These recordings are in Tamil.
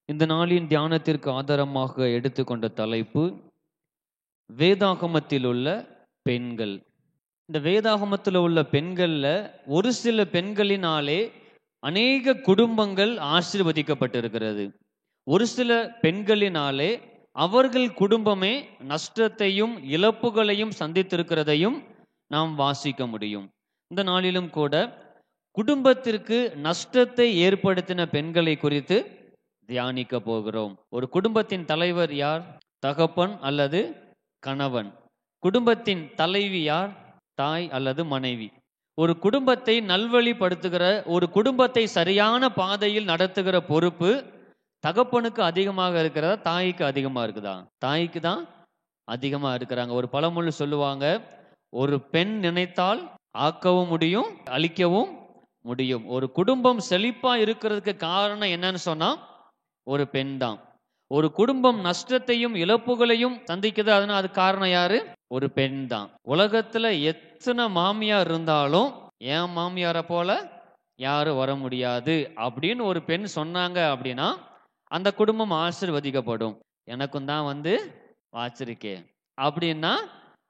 இந்த நாளின் தியானத்திற்கு ஆதாரமாக எடுத்துக்கொண்ட தலைப்பு வேதாகமத்தில் உள்ள பெண்கள். இந்த வேதாகமத்தில் உள்ள பெண்கள்ல ஒரு சில பெண்களினாலே அநேக குடும்பங்கள் ஆசீர்வதிக்கப்பட்டிருக்கிறது. ஒரு சில பெண்களினாலே அவர்கள் குடும்பமே நஷ்டத்தையும் இழப்புகளையும் சந்தித்திருக்கிறதையும் நாம் வாசிக்க முடியும். இந்த நாளிலும் கூட குடும்பத்திற்கு நஷ்டத்தை ஏற்படுத்தின பெண்களை குறித்து தியானிக்க போகிறோம். ஒரு குடும்பத்தின் தலைவர் யார்? தகப்பன் அல்லது கணவன். குடும்பத்தின் தலைவி யார்? தாய் அல்லது மனைவி. ஒரு குடும்பத்தை நல்வழிப்படுத்துகிற, ஒரு குடும்பத்தை சரியான பாதையில் நடத்துகிற பொறுப்பு தகப்பனுக்கு அதிகமாக இருக்கிறதா, தாய்க்கு அதிகமா இருக்குதா? தாய்க்கு தான் அதிகமா இருக்கிறாங்க. ஒரு பழமொழி சொல்லுவாங்க, ஒரு பெண் நினைத்தால் ஆக்கவும் முடியும், அழிக்கவும் முடியும். ஒரு குடும்பம் செழிப்பா இருக்கிறதுக்கு காரணம் என்னன்னு சொன்னா ஒரு பெண் தான். ஒரு குடும்பம் நஷ்டத்தையும் இழப்புகளையும் சந்திக்குது, அதனால அது காரணம் யாரு? ஒரு பெண் தான். உலகத்துல எத்தனை மாமியார் இருந்தாலும் என் மாமியாரை போல யாரும் வர முடியாது அப்படின்னு ஒரு பெண் சொன்னாங்க அப்படின்னா அந்த குடும்பம் ஆசீர்வதிக்கப்படும். எனக்கும் தான் வாச்சிருக்கே அப்படின்னா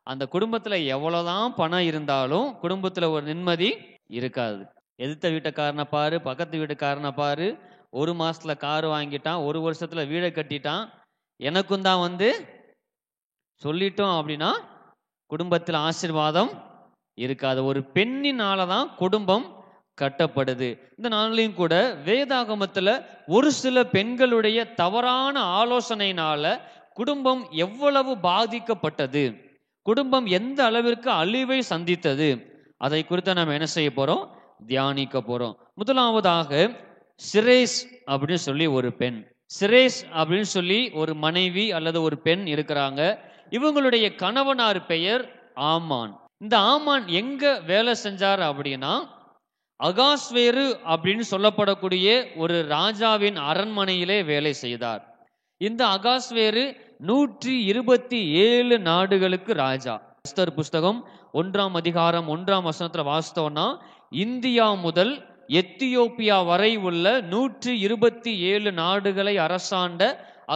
அந்த குடும்பத்துல எவ்வளவுதான் பணம் இருந்தாலும் குடும்பத்துல ஒரு நிம்மதி இருக்காது. எதிர்த்த வீட்டுக்காரனை பாரு, பக்கத்து வீட்டுக்காரனை பாரு, ஒரு மாசத்துல கார் வாங்கிட்டான், ஒரு வருஷத்துல வீடை கட்டிட்டான், எனக்கும் தான் சொல்லிட்டோம் அப்படின்னா குடும்பத்தில் ஆசீர்வாதம் இருக்காது. ஒரு பெண்ணினால தான் குடும்பம் கட்டப்படுது. இந்த நாளிலும் கூட வேதாகமத்துல ஒரு சில பெண்களுடைய தவறான ஆலோசனையினால குடும்பம் எவ்வளவு பாதிக்கப்பட்டது, குடும்பம் எந்த அளவிற்கு அழிவை சந்தித்தது, அதை குறித்து நம்ம என்ன செய்ய போறோம்? தியானிக்க போறோம். முதலாவதாக சிரேஸ் அப்படின்னு சொல்லி ஒரு பெண். சிரேஸ் அப்படின்னு சொல்லி ஒரு மனைவி அல்லது ஒரு பெண் இருக்கிறாங்க. இவங்களுடைய கணவனார் பெயர் ஆமான். இந்த ஆமான் எங்க வேலை செஞ்சார் அப்படின்னா அகாஸ்வேரு அப்படின்னு சொல்லப்படக்கூடிய ஒரு ராஜாவின் அரண்மனையிலே வேலை செய்தார். இந்த அகாஸ்வேரு 127 நாடுகளுக்கு ராஜா. எஸ்தர் புஸ்தகம் 1ஆம் அதிகாரம் 1ஆம் வசனத்துல வாசித்தோம்னா இந்தியா முதல் எத்தியோப்பியா வரை உள்ள 127 நாடுகளை அரசாண்ட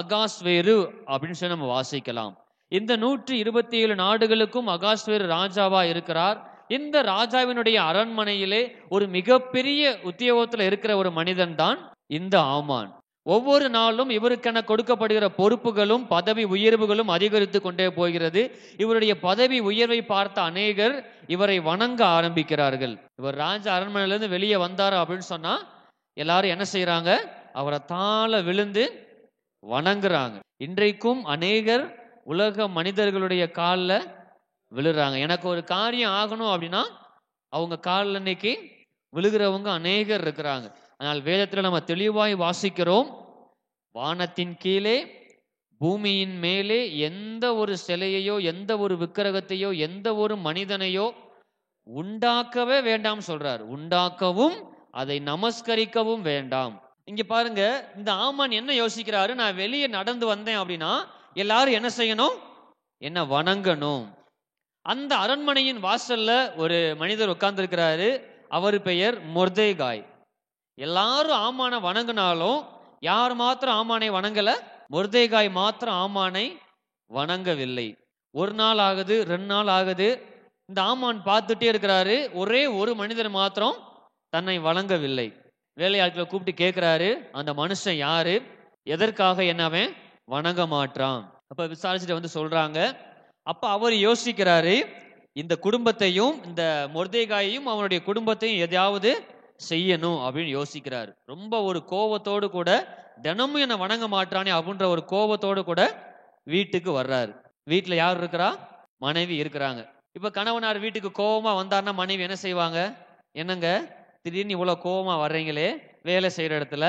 அகாஸ்வேரு அப்படின்னு சொல்லி நம்ம வாசிக்கலாம். இந்த 127 நாடுகளுக்கும் அகாஸ்வேரு ராஜாவா இருக்கிறார். இந்த ராஜாவினுடைய அரண்மனையிலே ஒரு மிகப்பெரிய உத்தியோகத்தில் இருக்கிற ஒரு மனிதன் தான் இந்த ஆமான். ஒவ்வொரு நாளும் இவருக்கென கொடுக்கப்படுகிற பொறுப்புகளும் பதவி உயர்வுகளும் அதிகரித்து கொண்டே போகிறது. இவருடைய பதவி உயர்வை பார்த்த அநேகர் இவரை வணங்க ஆரம்பிக்கிறார்கள். இவர் ராஜ அரண்மனையிலிருந்து வெளியே வந்தார் அப்படின்னு சொன்னா எல்லாரும் என்ன செய்யறாங்க? அவரை தாழ விழுந்து வணங்குறாங்க. இன்றைக்கும் அநேகர் உலக மனிதர்களுடைய காலில் விழுறாங்க. எனக்கு ஒரு காரியம் ஆகணும் அப்படின்னா அவங்க காலில் இன்னைக்கு விழுகிறவங்க அநேகர் இருக்கிறாங்க. ஆனால் வேதத்தில் நம்ம தெளிவாய் வாசிக்கிறோம், வானத்தின் கீழே பூமியின் மேலே எந்த ஒரு சிலையையோ எந்த ஒரு விக்கிரகத்தையோ எந்த ஒரு மனிதனையோ உண்டாக்கவே வேண்டாம் சொல்றார். உண்டாக்கவும் அதை நமஸ்கரிக்கவும் வேண்டாம். இங்க பாருங்க, இந்த ஆமான் என்ன யோசிக்கிறாரு? நான் வெளியே நடந்து வந்தேன் அப்படின்னா எல்லாரும் என்ன செய்யணும்? என்ன வணங்கணும். அந்த அரண்மனையின் வாசல்ல ஒரு மனிதர் உட்கார்ந்து இருக்கிறாரு. அவர் பெயர் மொர்தேகாய். எல்லாரும் ஆமானை வணங்கினாலும் யார் மாத்திரம் ஆமானை வணங்கல? மொர்தேகாய் மாத்திரம் ஆமானை வணங்கவில்லை. ஒரு நாள் ஆகுது, 2 நாள் ஆகுது, இந்த ஆமான் பார்த்துட்டே இருக்கிறாரு. ஒரே ஒரு மனிதர் மாத்திரம் தன்னை வணங்கவில்லை. வேலையாட்களை கூப்பிட்டு கேட்கிறாரு, அந்த மனுஷன் யாரு, எதற்காக என்ன அவன் வணங்க மாட்டான்? அப்ப விசாரிச்சுட்டு சொல்றாங்க. அப்ப அவர் யோசிக்கிறாரு, இந்த குடும்பத்தையும் இந்த மொர்தேகாயையும் அவனுடைய குடும்பத்தையும் எதையாவது செய்யணும் அப்படின்னு யோசிக்கிறாரு. ரொம்ப ஒரு கோபத்தோடு கூட, தினமும் என்ன வணங்க மாட்டானே அப்படின்ற ஒரு கோபத்தோடு கூட வீட்டுக்கு வர்றாரு. வீட்டுல யார் இருக்கிறா? மனைவி இருக்கிறாங்க. இப்ப கணவனார் வீட்டுக்கு கோபமா வந்தாருன்னா மனைவி என்ன செய்வாங்க? என்னங்க திடீர்னு இவ்வளவு கோபமா வர்றீங்களே, வேலை செய்யற இடத்துல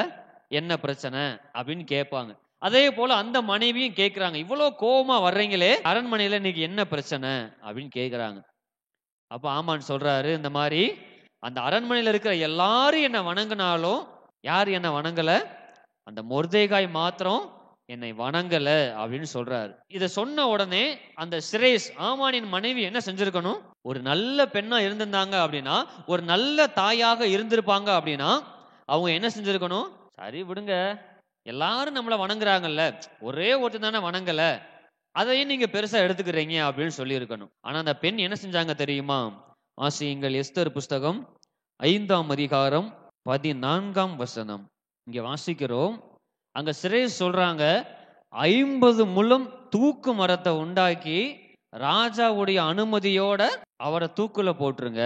என்ன பிரச்சனை அப்படின்னு கேட்பாங்க. அதே போல அந்த மனைவியும் கேட்கிறாங்க, இவ்வளவு கோபமா வர்றீங்களே அரண்மனையில இன்னைக்கு என்ன பிரச்சனை அப்படின்னு கேட்கிறாங்க. அப்ப ஆமான் சொல்றாரு, இந்த மாதிரி அந்த அரண்மனையில இருக்கிற எல்லாரும் என்ன வணங்கினாலும் யார் என்ன வணங்கல? அந்த மொர்தேகாய் மாத்திரம் என்னை வணங்கல அப்படின்னு சொல்றாரு. இதை சொன்ன உடனே அந்த சிரேஸ் ஆமானின் மனைவி என்ன செஞ்சிருக்கணும்? ஒரு நல்ல பெண்ணா இருந்திருந்தாங்க அப்படின்னா, ஒரு நல்ல தாயாக இருந்திருப்பாங்க அப்படின்னா அவங்க என்ன செஞ்சிருக்கணும்? சரி விடுங்க, எல்லாரும் நம்மளை வணங்குறாங்கல்ல, ஒரே ஒருத்தர் தானே வணங்கல, அதையும் நீங்க பெருசா எடுத்துக்கிறீங்க அப்படின்னு சொல்லி இருக்கணும். ஆனா அந்த பெண் என்ன செஞ்சாங்க தெரியுமா? வாசியுங்கள், எஸ்தர் புஸ்தகம் 5ஆம் அதிகாரம் 14ஆம் வசனம். இங்க வாசிக்கிறோம். அங்க சிறை சொல்றாங்க, 50 முழம் தூக்கு மரத்தை உண்டாக்கி ராஜாவுடைய அனுமதியோட அவரை தூக்குல போட்டுருங்க.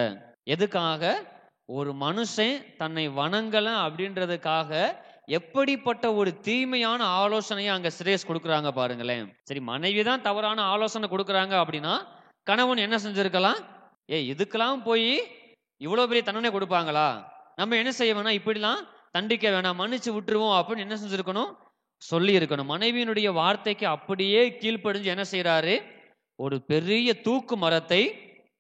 எதுக்காக? ஒரு மனுஷன் தன்னை வணங்கல அப்படின்றதுக்காக எப்படிப்பட்ட ஒரு தீமையான ஆலோசனையை அங்க சிரேஸ் கொடுக்குறாங்க பாருங்களேன். சரி, மனைவிதான் தவறான ஆலோசனை கொடுக்குறாங்க அப்படின்னா கணவன் என்ன செஞ்சிருக்கலாம்? இதுக்கெல்லாம் போய் இவ்வளவு பெரிய தண்டனை கொடுப்பாங்களா? நம்ம என்ன செய்ய வேணாம், இப்படிலாம் தண்டிக்க வேணாம், மன்னிச்சு விட்டுருவோம் அப்படின்னு என்ன செஞ்சிருக்கணும்? சொல்லி இருக்கணும். மனைவியினுடைய வார்த்தைக்கு அப்படியே கீழ்ப்படிஞ்சு என்ன செய்யறாரு? ஒரு பெரிய தூக்கு மரத்தை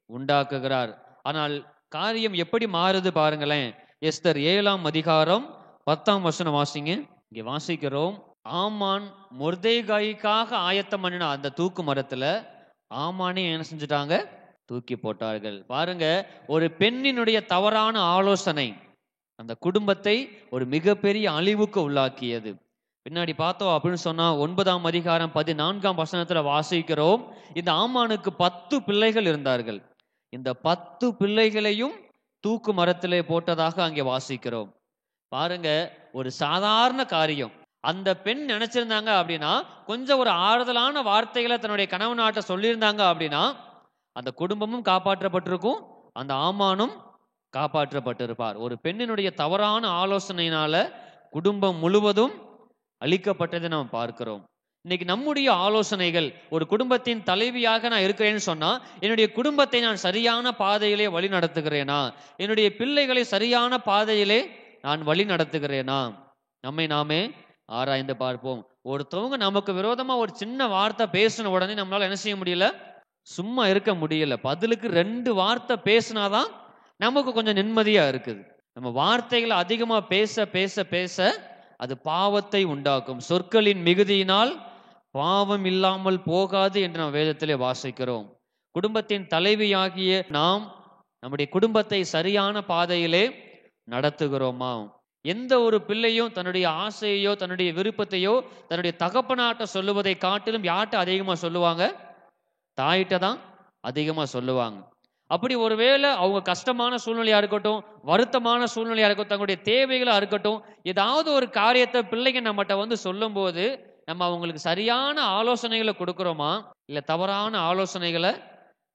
உண்டாக்குகிறார். ஆனால் காரியம் எப்படி மாறுது பாருங்களேன். எஸ்தர் 7ஆம் அதிகாரம் 10ஆம் வசனம் வாசிங்க. இங்க வாசிக்கிறோம், ஆமான் மொர்தெகாய்க்காக ஆயத்தம் பண்ணின அந்த தூக்கு மரத்துல ஆமானே என்ன செஞ்சுட்டாங்க? தூக்கி போட்டார்கள். பாருங்க, ஒரு பெண்ணினுடைய தவறான ஆலோசனை அந்த குடும்பத்தை ஒரு மிகப்பெரிய அழிவுக்கு உள்ளாக்கியது. பின்னாடி பார்த்தோம் அப்படின்னு சொன்னா 9ஆம் அதிகாரம் 14ஆம் வசனத்துல வாசிக்கிறோம், இந்த ஆமானுக்கு 10 பிள்ளைகள் இருந்தார்கள். இந்த 10 பிள்ளைகளையும் தூக்கு மரத்திலே போட்டதாக அங்கே வாசிக்கிறோம். பாருங்க, ஒரு சாதாரண காரியம். அந்த பெண் நினைச்சிருந்தாங்க அப்படின்னா, கொஞ்சம் ஒரு ஆறுதலான வார்த்தைகளை தன்னுடைய கணவனாட்ட சொல்லியிருந்தாங்க அப்படின்னா அந்த குடும்பமும் காப்பாற்றப்பட்டிருக்கும், அந்த ஆமானும் காப்பாற்றப்பட்டிருப்பார். ஒரு பெண்ணினுடைய தவறான ஆலோசனையினால குடும்பம் முழுவதும் அழிக்கப்பட்டதை நாம் பார்க்கிறோம். இன்னைக்கு நம்முடைய ஆலோசனைகள், ஒரு குடும்பத்தின் தலைவியாக நான் இருக்கிறேன்னு சொன்னா என்னுடைய குடும்பத்தை நான் சரியான பாதையிலே வழி நடத்துகிறேனா? என்னுடைய பிள்ளைகளை சரியான பாதையிலே நான் வழி நடத்துகிறேனா? நம்மை நாமே ஆராய்ந்து பார்ப்போம். ஒருத்தவங்க நமக்கு விரோதமா ஒரு சின்ன வார்த்தை பேசின உடனே நம்மளால என்ன செய்ய முடியல? சும்மா இருக்க முடியல. பதிலுக்கு 2 வார்த்தை பேசினாதான் நமக்கு கொஞ்சம் நிம்மதியா இருக்குது. நம்ம வார்த்தைகளை அதிகமா பேச பேச பேச அது பாவத்தை உண்டாக்கும். சொற்களின் மிகுதியினால் பாவம் இல்லாமல் போகாது என்று நாம் வேதத்திலே வாசிக்கிறோம். குடும்பத்தின் தலைவியாகிய நாம் நம்முடைய குடும்பத்தை சரியான பாதையிலே நடத்துகிறோமா? எந்த ஒரு பிள்ளையும் தன்னுடைய ஆசையோ தன்னுடைய விருப்பத்தையோ தன்னுடைய தகப்பனாட்ட சொல்லுவதை காட்டிலும் யார்கிட்ட அதிகமா சொல்லுவாங்க? தாயிட்ட தான் அதிகமா சொல்லுவாங்க. அப்படி ஒருவேளை அவங்க கஷ்டமான சூழ்நிலையா இருக்கட்டும், வருத்தமான சூழ்நிலையா இருக்கட்டும், தங்களுடைய தேவைகளா இருக்கட்டும், ஏதாவது ஒரு காரியத்தை பிள்ளைங்க நம்மகிட்ட சொல்லும் போது நம்ம அவங்களுக்கு சரியான ஆலோசனைகளை கொடுக்கிறோமா, இல்ல தவறான ஆலோசனைகளை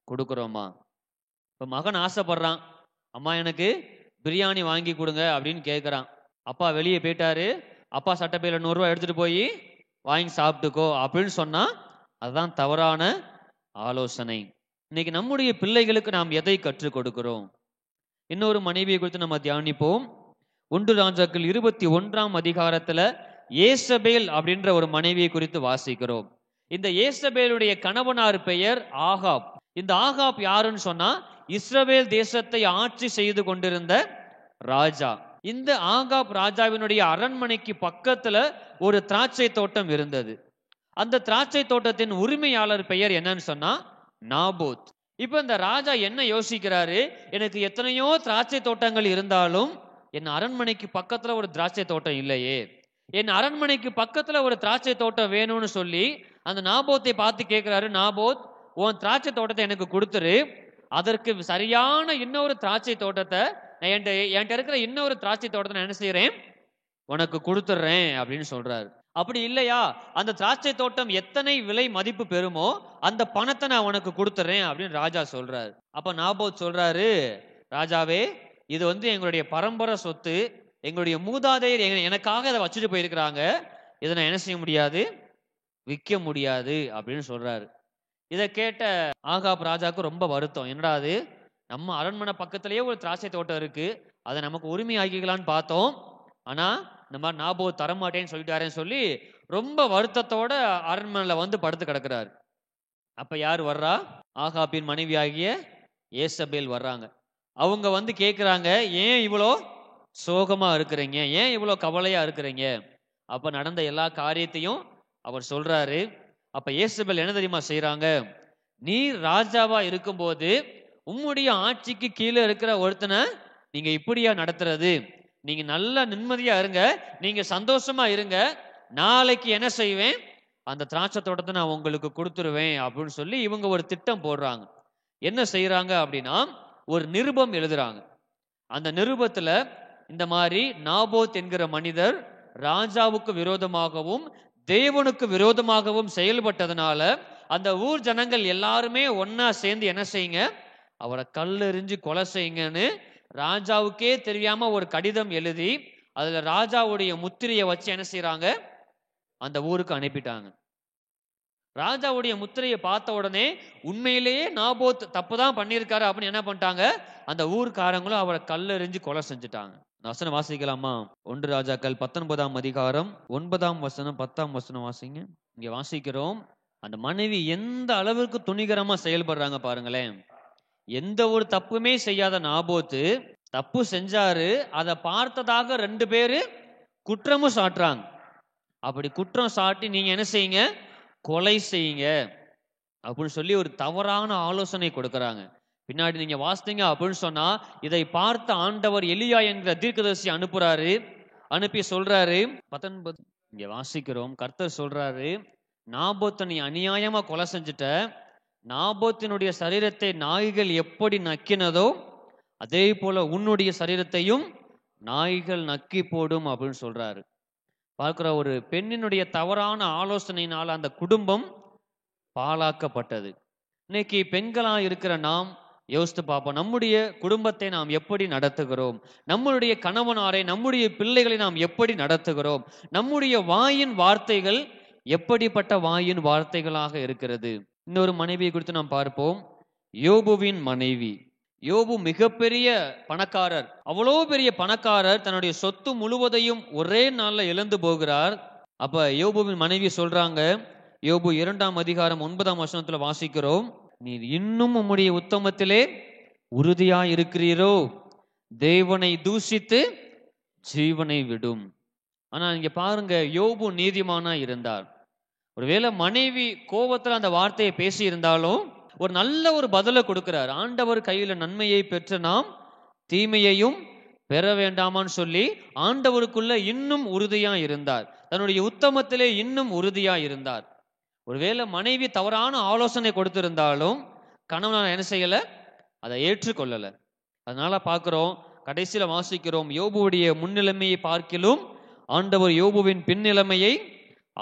கொடுக்கிறோமா? இப்ப மகன் ஆசைப்படுறான், அம்மா எனக்கு பிரியாணி வாங்கி கொடுங்க அப்படின்னு கேட்கிறான். அப்பா வெளியே போயிட்டாரு, அப்பா சட்டப்பையில 100 ரூபாய் எடுத்துட்டு போய் வாங்கி சாப்பிட்டுக்கோ அப்படின்னு சொன்னா அதுதான் தவறான ஆலோசனை. இன்னைக்கு நம்முடைய பிள்ளைகளுக்கு நாம் எதை கற்றுக் கொடுக்கிறோம்? இன்னொரு மனைவியை குறித்து நம்ம தியானிப்போம். 1 ராஜாக்கள் 21ஆம் அதிகாரத்துல ஏசபேல் அப்படின்ற ஒரு மனைவியை குறித்து வாசிக்கிறோம். இந்த ஏசபேலுடைய கணவனார் பெயர் ஆகாப். இந்த ஆகாப் யாருன்னு சொன்னா இஸ்ரவேல் தேசத்தை ஆட்சி செய்து கொண்டிருந்த ராஜா. இந்த ஆகாப் ராஜாவினுடைய அரண்மனைக்கு பக்கத்துல ஒரு திராட்சை தோட்டம் இருந்தது. அந்த திராட்சை தோட்டத்தின் உரிமையாளர் பெயர் என்னன்னு சொன்னா நாபோத். இப்ப இந்த ராஜா என்ன யோசிக்கிறாரு? எனக்கு எத்தனையோ திராட்சை தோட்டங்கள் இருந்தாலும் என் அரண்மனைக்கு பக்கத்துல ஒரு திராட்சை தோட்டம் இல்லையே, என் அரண்மனைக்கு பக்கத்துல ஒரு திராட்சை தோட்டம் வேணும்னு சொல்லி அந்த நாபோத்தை பார்த்து கேட்கிறாரு, நாபோத் உன் திராட்சை தோட்டத்தை எனக்கு கொடுத்துரு, அதற்கு சரியான இன்னொரு திராட்சை தோட்டத்தை என்கிட்ட இருக்கிற இன்னொரு திராட்சை தோட்டத்தை நான் என்ன செய்யறேன், உனக்கு கொடுத்துட்றேன் அப்படின்னு சொல்றாரு. அப்படி இல்லையா, அந்த திராட்சை தோட்டம் எத்தனை விலை மதிப்பு பெறுமோ அந்த பணத்தை நான் உனக்கு கொடுத்துறேன் அப்படின்னு ராஜா சொல்றாரு. அப்ப நாபோத் சொல்றாரு, ராஜாவே இது எங்களுடைய பரம்பரை சொத்து, எங்களுடைய மூதாதையர் எனக்காக அதை வச்சுட்டு போயிருக்கிறாங்க, இதை நான் என்ன செய்ய முடியாது, விற்க முடியாது அப்படின்னு சொல்றாரு. இதை கேட்ட ஆகாப் ராஜாவுக்கு ரொம்ப வருத்தம். என்னடா அது, நம்ம அரண்மனை பக்கத்திலேயே ஒரு திராட்சை தோட்டம் இருக்கு, அதை நமக்கு உரிமை ஆக்கிக்கலான்னு பார்த்தோம், ஆனா இந்த மாதிரி நாபோத் தரமாட்டேன்னு சொல்லிட்டாருன்னு சொல்லி ரொம்ப வருத்தத்தோட அரண்மனையில படுத்து கிடக்குறாரு. அப்ப யார் வர்றா? ஆகாபின் மனைவி ஆகிய ஏசபேல் வர்றாங்க. அவங்க கேட்கிறாங்க, ஏன் இவ்வளோ சோகமா இருக்கிறீங்க, ஏன் இவ்வளோ கவலையா இருக்கிறீங்க? அப்ப நடந்த எல்லா காரியத்தையும் அவர் சொல்றாரு. அப்ப ஏசபேல் என்ன தெரியுமா செய்யறாங்க? நீ ராஜாவா இருக்கும்போது உம்முடைய ஆட்சிக்கு கீழே இருக்கிற ஒருத்தனை நீங்க இப்படியா நடத்துறது? நீங்க நல்ல நிம்மதியா இருங்க, நீங்க சந்தோஷமா இருங்க, நாளைக்கு என்ன செய்வேன், அந்த திராட்சை தோட்டத்தை நான் உங்களுக்கு கொடுத்துருவேன் அப்படின்னு சொல்லி இவங்க ஒரு திட்டம் போடுறாங்க. என்ன செய்யறாங்க அப்படின்னா, ஒரு நிருபம் எழுதுறாங்க. அந்த நிருபத்துல இந்த மாதிரி நாபோத் என்கிற மனிதர் ராஜாவுக்கு விரோதமாகவும் தேவனுக்கு விரோதமாகவும் செயல்பட்டதுனால அந்த ஊர் ஜனங்கள் எல்லாருமே ஒன்னா சேர்ந்து என்ன செய்யுங்க, அவரை கல்லெறிஞ்சு கொலை செய்யுங்கன்னு ராஜாவுக்கே தெரியாம ஒரு கடிதம் எழுதி அதுல ராஜாவுடைய முத்திரையை வச்சு என்ன செய்யறாங்க, அந்த ஊருக்கு அனுப்பிட்டாங்க. ராஜாவுடைய முத்திரையை பார்த்த உடனே உண்மையிலேயே நாபோத் தப்புதான் பண்ணியிருக்காரு அப்படின்னு என்ன பண்ணிட்டாங்க, அந்த ஊர்க்காரங்களும் அவரை கல்லெறிஞ்சு கொலை செஞ்சுட்டாங்க. வசனம் வாசிக்கலாமா? 1 ராஜாக்கள் 19ஆம் அதிகாரம் 9ஆம் வசனம் 10ஆம் வசனம் வாசிங்க. இங்க வாசிக்கிறோம், அந்த மனைவி எந்த அளவுக்கு துணிகரமா செயல்படுறாங்க பாருங்களேன். எந்த ஒரு தப்புமே செய்யாத நாபோத்து தப்பு செஞ்சாரு, அதை பார்த்ததாக 2 பேரு குற்றமும் சாட்டுறாங்க. அப்படி குற்றம் சாட்டி நீங்க என்ன செய்யுங்க, கொலை செய்யுங்க அப்படின்னு சொல்லி ஒரு தவறான ஆலோசனை கொடுக்கறாங்க. பின்னாடி நீங்க வாசித்தீங்க அப்படின்னு சொன்னா, இதை பார்த்த ஆண்டவர் எலியா என்கிற தீர்க்கதரிசி அனுப்புறாரு. அனுப்பி சொல்றாரு 19 இங்க வாசிக்கிறோம், கர்த்தர் சொல்றாரு, நாபோத்தை நீ அநியாயமா கொலை செஞ்சுட்ட. நாபோத்தினுடைய சரீரத்தை நாய்கள் எப்படி நக்கினதோ அதே போல உன்னுடைய சரீரத்தையும் நாய்கள் நக்கி போடும் அப்படின்னு சொல்றாரு. பார்க்கிற ஒரு பெண்ணினுடைய தவறான ஆலோசனையினால் அந்த குடும்பம் பாழாக்கப்பட்டது. இன்னைக்கு பெண்களா இருக்கிற நாம் யோசித்து பார்ப்போம், நம்முடைய குடும்பத்தை நாம் எப்படி நடத்துகிறோம், நம்முடைய கணவனாரை நம்முடைய பிள்ளைகளை நாம் எப்படி நடத்துகிறோம், நம்முடைய வாயின் வார்த்தைகள் எப்படிப்பட்ட வாயின் வார்த்தைகளாக இருக்கிறது. இன்னொரு மனைவியை குறித்து நாம் பார்ப்போம், யோபுவின் மனைவி. யோபு மிகப்பெரிய பணக்காரர், அவ்வளோ பெரிய பணக்காரர், தன்னுடைய சொத்து முழுவதையும் ஒரே நாள்ல இழந்து போகிறார். அப்ப யோபுவின் மனைவி சொல்றாங்க, யோபு 2ஆம் அதிகாரம் 9ஆம் வசனத்துல வாசிக்கிறோம், நீர் இன்னும் உம்முடைய உத்தமத்திலே உறுதியா இருக்கிறீரோ, தேவனை தூஷித்து ஜீவனை விடும். ஆனா இங்க பாருங்க, யோபு நீதிமானா இருந்தார். ஒருவேளை மனைவி கோபத்துல அந்த வார்த்தையை பேசி இருந்தாலும் ஒரு நல்ல ஒரு பதிலை கொடுக்கிறார். ஆண்டவர் கையில நன்மையை பெற்று நாம் தீமையையும் பெற வேண்டாமான்னு சொல்லி ஆண்டவருக்குள்ள இன்னும் உறுதியா இருந்தார், தன்னுடைய உத்தமத்திலே இன்னும் உறுதியா இருந்தார். ஒருவேளை மனைவி தவறான ஆலோசனை கொடுத்திருந்தாலும் கணவன் என்ன செய்யல, அதை ஏற்றுக்கொள்ளல. அதனால பார்க்கிறோம், கடைசியில வாசிக்கிறோம், யோபுவுடைய முன்னிலைமையை பார்க்கிலும் ஆண்டவர் யோபுவின் பின்னிலைமையை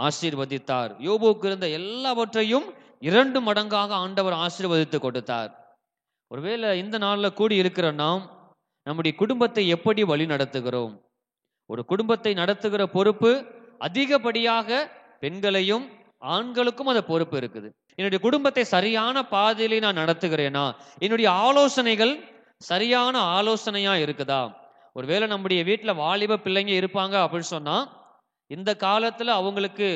ஆசீர்வதித்தார். யோபுவுக்கு இருந்த எல்லாவற்றையும் 2 மடங்காக ஆண்டவர் ஆசீர்வதித்து கொடுத்தார். ஒருவேளை இந்த நாள்ல கூடி இருக்கிற நாம் நம்முடைய குடும்பத்தை எப்படி வழி நடத்துகிறோம்? ஒரு குடும்பத்தை நடத்துகிற பொறுப்பு அதிகப்படியாக பெண்களையும் ஆண்களுக்கும் அந்த பொறுப்பு இருக்குது. என்னுடைய குடும்பத்தை சரியான பாதையிலே நான் நடத்துகிறேனா? என்னுடைய ஆலோசனைகள் சரியான ஆலோசனையா இருக்குதா? ஒருவேளை நம்முடைய வீட்டுல வாலிப பிள்ளைங்க இருப்பாங்க அப்படின்னு சொன்னா, இந்த காலத்துல அவங்களுக்கு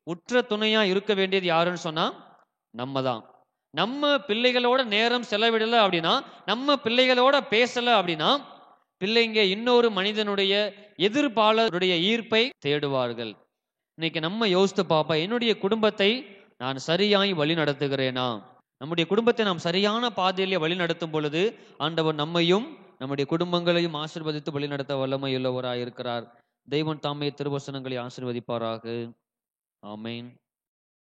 உற்ற துணையா இருக்க வேண்டியது யாருன்னு சொன்னா நம்ம தான். நம்ம பிள்ளைகளோட நேரம் செலவிடல அப்படின்னா, நம்ம பிள்ளைகளோட பேசல அப்படின்னா, பிள்ளைங்க இன்னொரு மனிதனுடைய எதிர்ப்பாளருடைய ஈர்ப்பை தேடுவார்கள். இன்னைக்கு நம்ம யோசித்து பார்ப்போம், என்னுடைய குடும்பத்தை நான் சரியாய் வழி நடத்துகிறேனா? நம்முடைய குடும்பத்தை நாம் சரியான பாதையிலே வழி நடத்தும் பொழுது ஆண்டவர் நம்மையும் நம்முடைய குடும்பங்களையும் ஆசீர்வதித்து வழி நடத்த வல்லமை உள்ளவராய் இருக்கிறார். தெய்வன் தாமே திருவசனங்களை ஆசீர்வதிப்பாராக. ஆமென்.